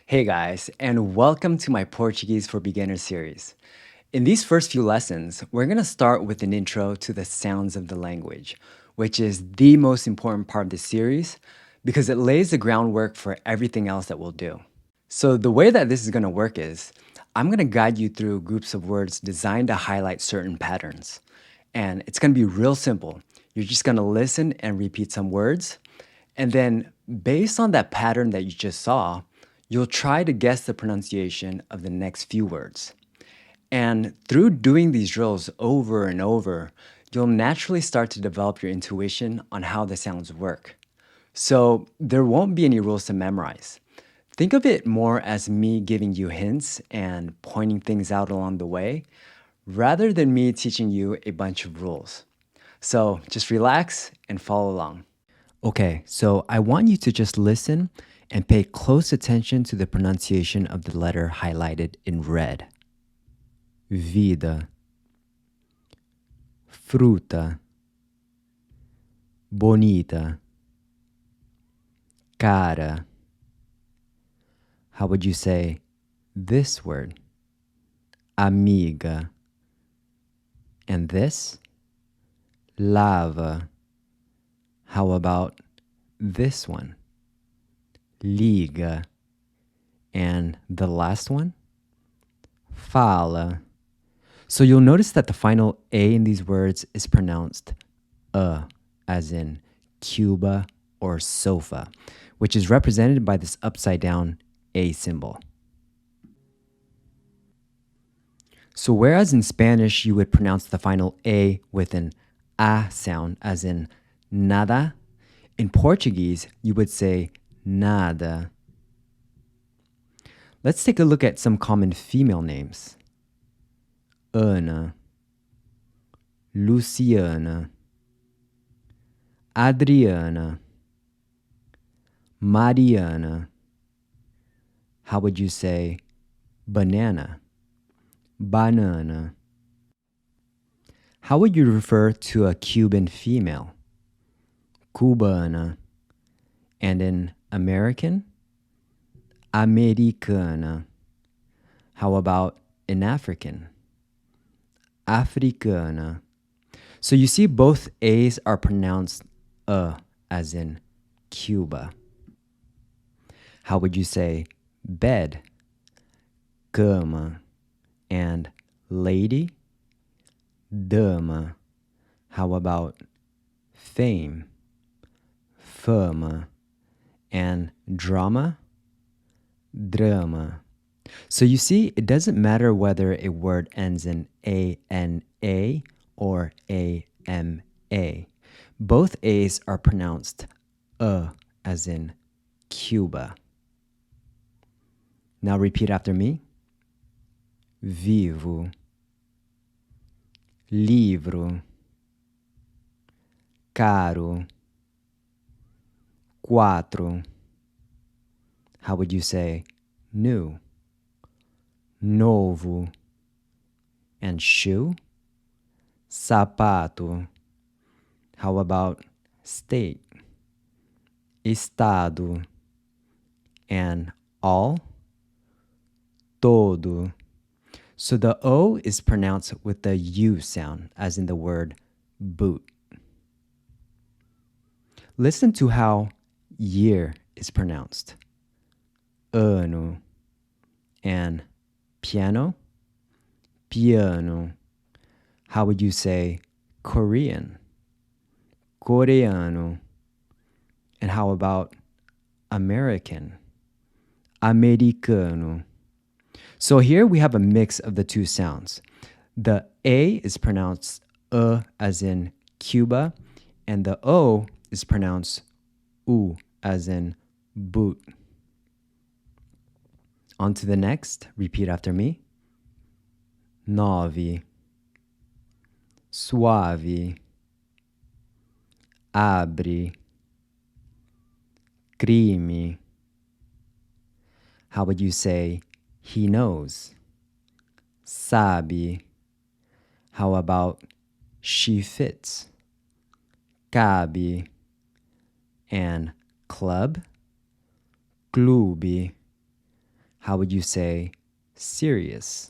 Hey guys, and welcome to my Portuguese for Beginners series. In these first few lessons, we're going to start with an intro to the sounds of the language, which is the most important part of the series because it lays the groundwork for everything else that we'll do. So, the way that this is going to work is I'm going to guide you through groups of words designed to highlight certain patterns. And it's going to be real simple. You're just going to listen and repeat some words. And then, based on that pattern that you just saw, you'll try to guess the pronunciation of the next few words. And through doing these drills over and over, you'll naturally start to develop your intuition on how the sounds work. So there won't be any rules to memorize. Think of it more as me giving you hints and pointing things out along the way, rather than me teaching you a bunch of rules. So just relax and follow along. Okay, so I want you to just listen and pay close attention to the pronunciation of the letter highlighted in red. Vida, fruta, bonita, cara. How would you say this word? Amiga. And this? Lava. How about this one? Liga. And the last one? Fala. So you'll notice that the final A in these words is pronounced as in Cuba or sofa, which is represented by this upside down A symbol. So whereas in Spanish you would pronounce the final A with an A sound, as in nada, in Portuguese you would say nada. Let's take a look at some common female names. Ana, Luciana, Adriana, Mariana. How would you say banana? Banana. How would you refer to a Cuban female? Cubana. And an American? Americana. How about an African? Africana. So you see both A's are pronounced as in Cuba. How would you say bed? Cama. And lady? Dama. How about fame? Fama. And drama? Drama. So you see, it doesn't matter whether a word ends in A-N-A or A-M-A. Both A's are pronounced as in Cuba. Now repeat after me. Vivo, livro, caro, quatro. How would you say new? Novo. And shoe? Sapato. How about state? Estado. And all? Todo. So the O is pronounced with the U sound, as in the word boot. Listen to how year is pronounced. Ano. And piano? Piano. How would you say Korean? Coreano. And how about American? Americano. So here we have a mix of the two sounds. The A is pronounced as in Cuba, and the O is pronounced U as in boot. On to the next. Repeat after me. Nove, suave, abre, crime. How would you say he knows? Sabe. How about she fits? Cabe. And club? Clube. How would you say serious?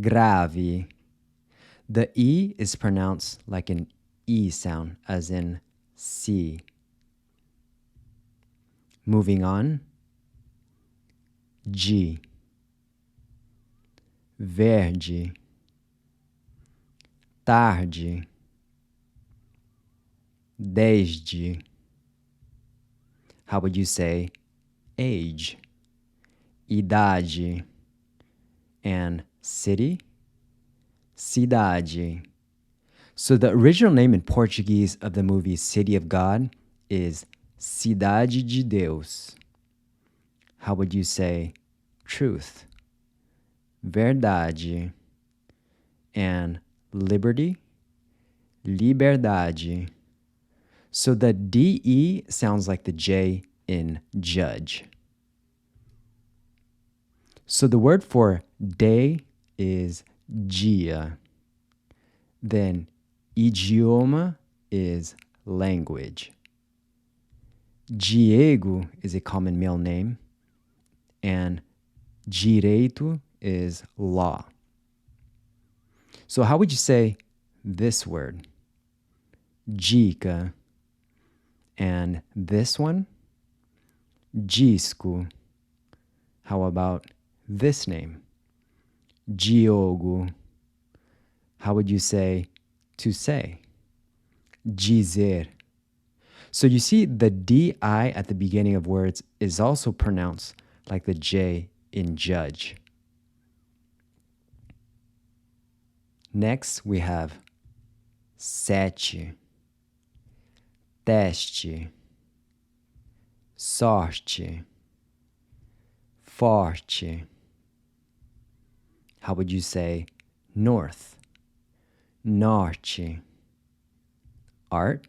Grave. The E is pronounced like an E sound, as in si. Moving on. G. Verde. Tarde. Desde. How would you say age? Idade. And city? Cidade. So the original name in Portuguese of the movie City of God is Cidade de Deus. How would you say truth? Verdade. And liberty? Liberdade. So the DE sounds like the J in judge. So the word for day is dia. Then idioma is language. Diego is a common male name, and direito is law. So how would you say this word? Dica. And this one? Disco. How about this name? Diogo. How would you say to say? Dizer. So you see the DI at the beginning of words is also pronounced like the J in judge. Next we have sete, teste, sorte, forte. How would you say north? Norte. Art?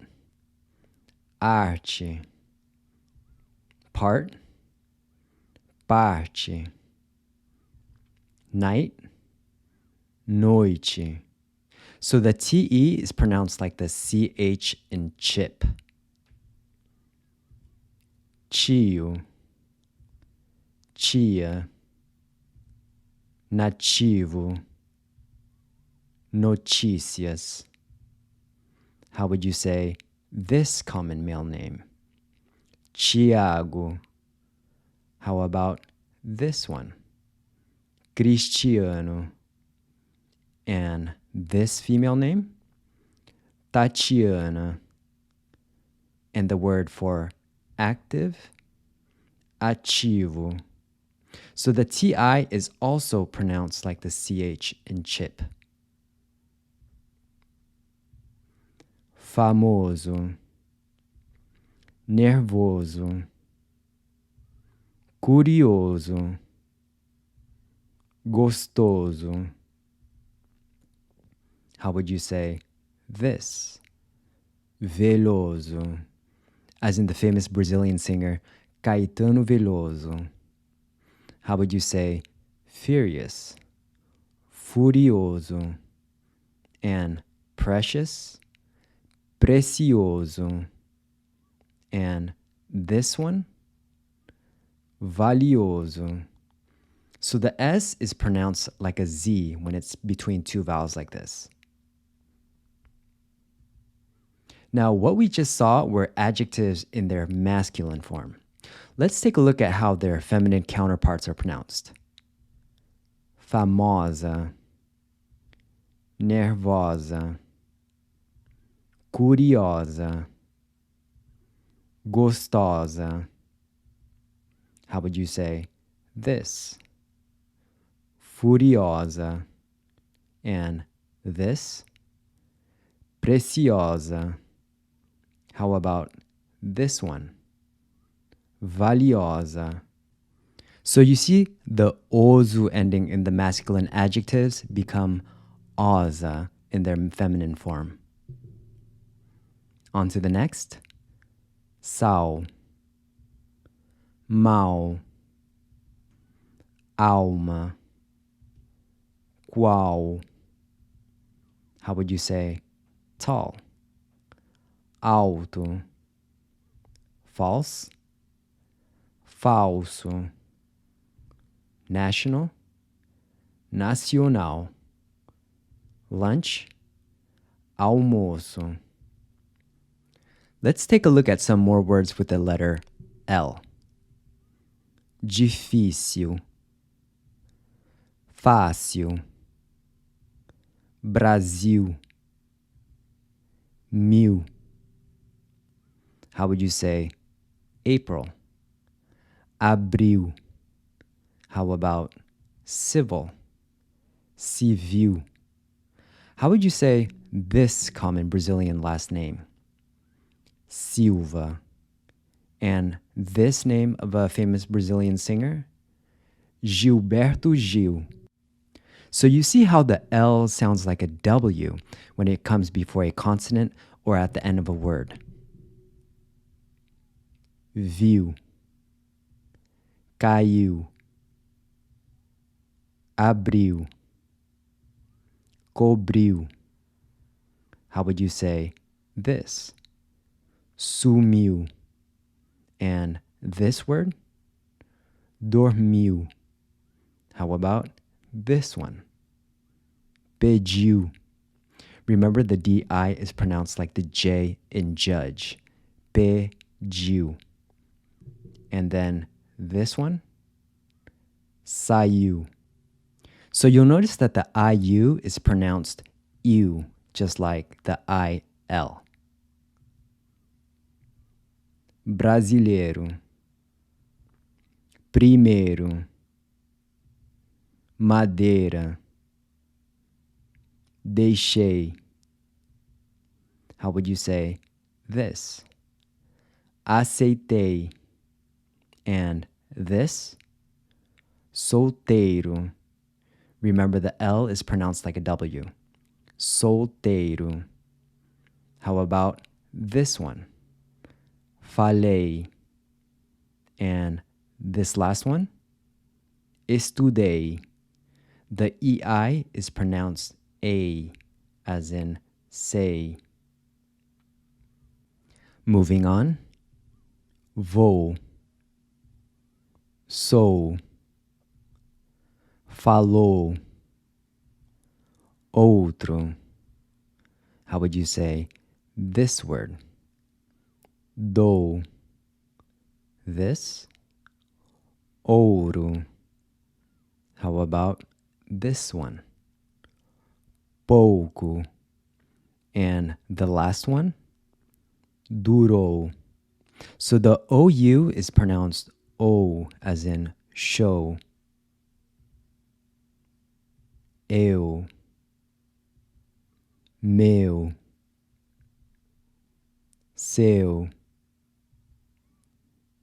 Arte. Part? Parte. Night? Noite. So the TE is pronounced like the CH in chip. Tio. Tia. Nativo. Notícias. How would you say this common male name? Tiago. How about this one? Cristiano. And this female name? Tatiana. And the word for active? Ativo. So the TI is also pronounced like the CH in chip. Famoso. Nervoso. Curioso. Gostoso. How would you say this? Veloso. As in the famous Brazilian singer Caetano Veloso. How would you say furious? Furioso. And precious? Precioso. And this one? Valioso. So the S is pronounced like a Z when it's between two vowels like this. Now, what we just saw were adjectives in their masculine form. Let's take a look at how their feminine counterparts are pronounced. Famosa. Nervosa. Curiosa. Gostosa. How would you say this? Furiosa. And this? Preciosa. How about this one? Valiosa. So you see the ozu ending in the masculine adjectives become osa in their feminine form. On to the next. Sal. Mal. Alma. Qual. How would you say tall? Alto. False. Falso. national, nacional, lunch, almoço. Let's take a look at some more words with the letter L. Difícil, fácil, Brasil, mil. How would you say April? Abril. How about civil? Civil. How would you say this common Brazilian last name? Silva. And this name of a famous Brazilian singer? Gilberto Gil. So you see how the L sounds like a W when it comes before a consonant or at the end of a word. Viu, caiu, abriu, cobriu. How would you say this? Sumiu. And this word? Dormiu. How about this one? Pediu. Remember the DI is pronounced like the J in judge. Pediu. And then this one? Saiu. So you'll notice that the IU is pronounced U, just like the IL. Brasileiro. Primeiro. Madeira. Deixei. How would you say this? Aceitei. And this? Solteiro. Remember the L is pronounced like a W. Solteiro. How about this one? Falei. And this last one? Estudei. The EI is pronounced A, as in say. Moving on. Vou. Sou. Falou. Outro. How would you say this word? Dou. This? Ouro. How about this one? Pouco. And the last one? Durou. So the OU is pronounced O, as in show. Eu. Meu. Seu.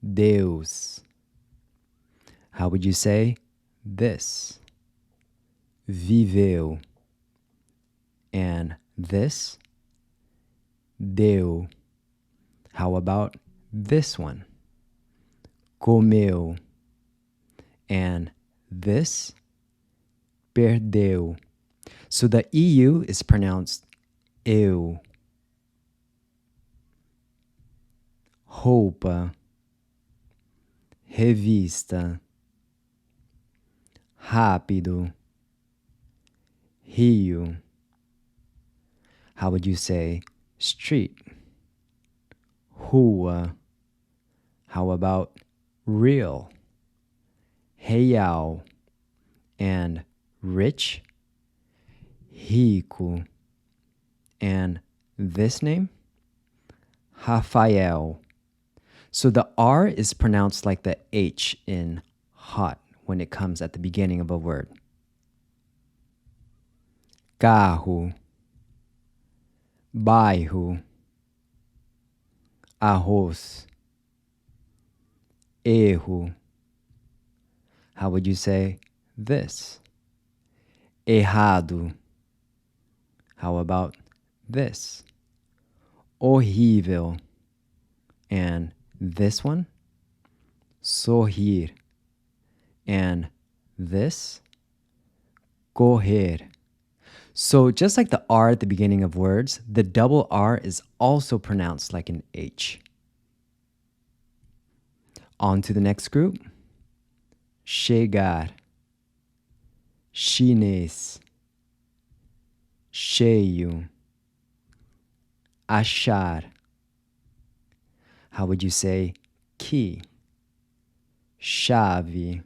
Deus. How would you say this? Viveu. And this? Deu. How about this one? Comeu. And this? Perdeu. So the EU is pronounced eu. Roupa. Revista. Rápido. Rio. How would you say street? Rua. How about real? Real. And rich? Rico. And this name? Rafael. So the R is pronounced like the H in hot when it comes at the beginning of a word. Carro. Bairro. Arroz. Erro. How would you say this? Errado. How about this? Horrível. And this one? Sorrir. And this? Correr. So just like the R at the beginning of words, the double R is also pronounced like an H. On to the next group. Chegar. chinês, cheio, achar. How would you say key? Chave.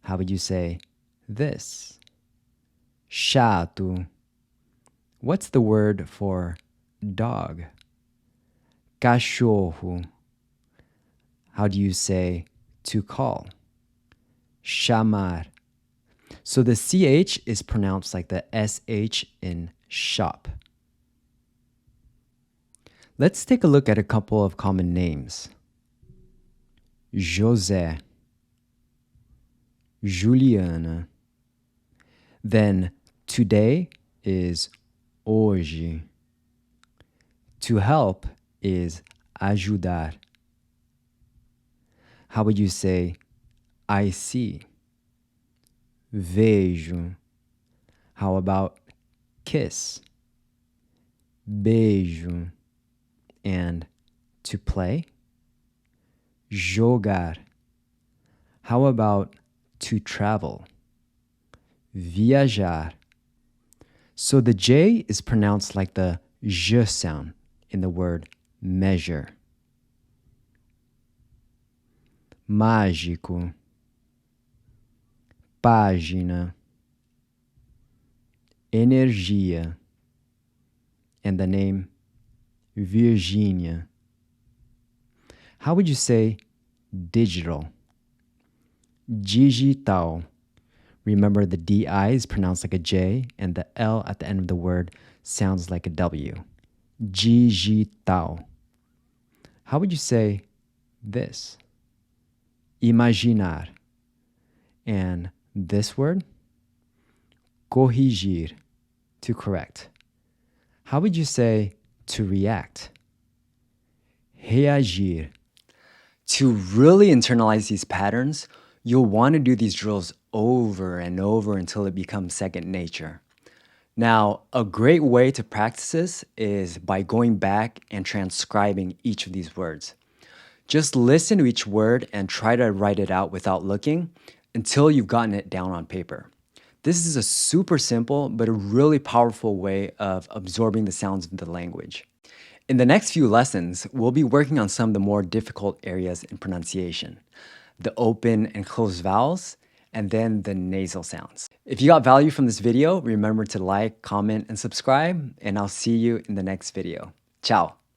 How would you say this? Chato. What's the word for dog? Cachorro. How do you say to call? Chamar. So the CH is pronounced like the SH in shop. Let's take a look at a couple of common names. José, Juliana. Then today is hoje. To help is ajudar. How would you say I see? Vejo. How about kiss? Beijo. And to play? Jogar. How about to travel? Viajar. So the J is pronounced like the J sound in the word measure. Mágico, página, energia, and the name Virginia. How would you say digital? Digital. Remember the DI is pronounced like a J and the L at the end of the word sounds like a W. Digital. How would you say this? Imaginar. And this word? Corrigir. To correct. How would you say to react? Reagir. To really internalize these patterns, you'll want to do these drills over and over until it becomes second nature. Now, a great way to practice this is by going back and transcribing each of these words. Just listen to each word and try to write it out without looking until you've gotten it down on paper. This is a super simple but a really powerful way of absorbing the sounds of the language. In the next few lessons, we'll be working on some of the more difficult areas in pronunciation, the open and closed vowels, and then the nasal sounds. If you got value from this video, remember to like, comment, and subscribe, and I'll see you in the next video. Ciao.